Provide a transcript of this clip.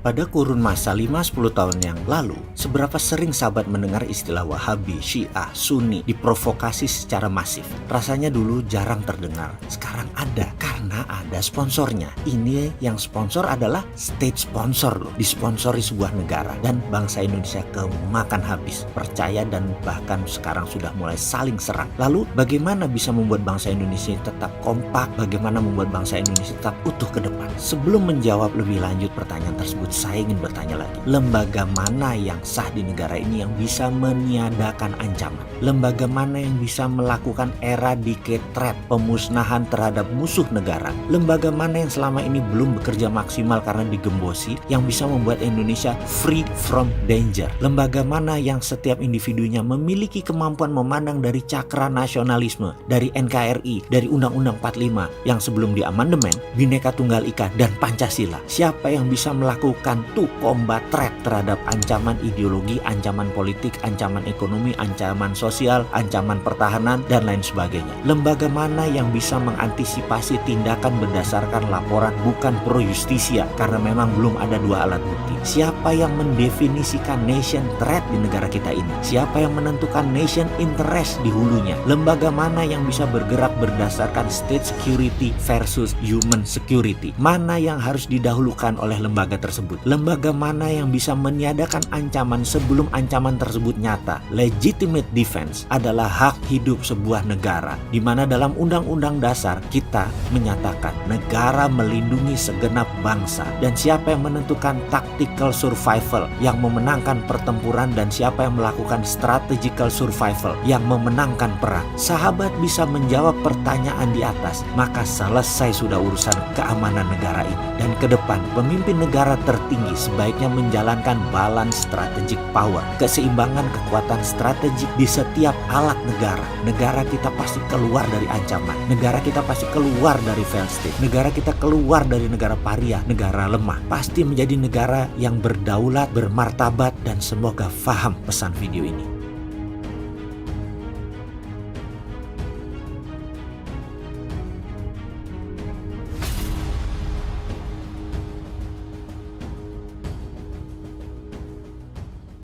Pada kurun masa 5-10 tahun yang lalu, seberapa sering sahabat mendengar istilah Wahabi, Syiah, Sunni diprovokasi secara masif? Rasanya dulu jarang terdengar, sekarang ada karena ada sponsornya. Ini yang sponsor adalah state sponsor loh, disponsori sebuah negara, dan bangsa Indonesia kemakan habis, percaya dan bahkan sekarang sudah mulai saling serang. Lalu bagaimana bisa membuat bangsa Indonesia tetap kompak? Bagaimana membuat bangsa Indonesia tetap utuh ke depan? Sebelum menjawab lebih lanjut pertanyaan tersebut, saya ingin bertanya lagi, lembaga mana yang sah di negara ini yang bisa meniadakan ancaman? Lembaga mana yang bisa melakukan eradicate threat, pemusnahan terhadap musuh negara? Lembaga mana yang selama ini belum bekerja maksimal karena digembosi, yang bisa membuat Indonesia free from danger? Lembaga mana yang setiap individunya memiliki kemampuan memandang dari cakra nasionalisme, dari NKRI, dari Undang-Undang 45 yang sebelum diamandemen, Bhinneka Tunggal Ika, dan Pancasila? Siapa yang bisa melakukan to combat threat terhadap ancaman ideologi, ancaman politik, ancaman ekonomi, ancaman sosial, ancaman pertahanan, dan lain sebagainya? Lembaga mana yang bisa mengantisipasi tindakan berdasarkan laporan, bukan pro justisia, karena memang belum ada dua alat bukti? Siapa yang mendefinisikan nation threat di negara kita ini? Siapa yang menentukan nation interest di hulunya? Lembaga mana yang bisa bergerak berdasarkan state security versus human security? Mana yang harus didahulukan oleh lembaga tersebut? Lembaga mana yang bisa meniadakan ancaman sebelum ancaman tersebut nyata? Legitimate defense adalah hak hidup sebuah negara, di mana dalam Undang-Undang Dasar kita menyatakan negara melindungi segenap bangsa. Dan siapa yang menentukan tactical survival yang memenangkan pertempuran, dan siapa yang melakukan strategical survival yang memenangkan perang? Sahabat bisa menjawab pertanyaan di atas, maka selesai sudah urusan keamanan negara ini. Dan ke depan, pemimpin negara tertinggi sebaiknya menjalankan balance strategic power, keseimbangan kekuatan strategik di setiap alat negara. Negara kita pasti keluar dari ancaman, negara kita pasti keluar dari failed state, negara kita keluar dari negara paria, negara lemah, pasti menjadi negara yang berdaulat, bermartabat, dan semoga faham pesan video ini.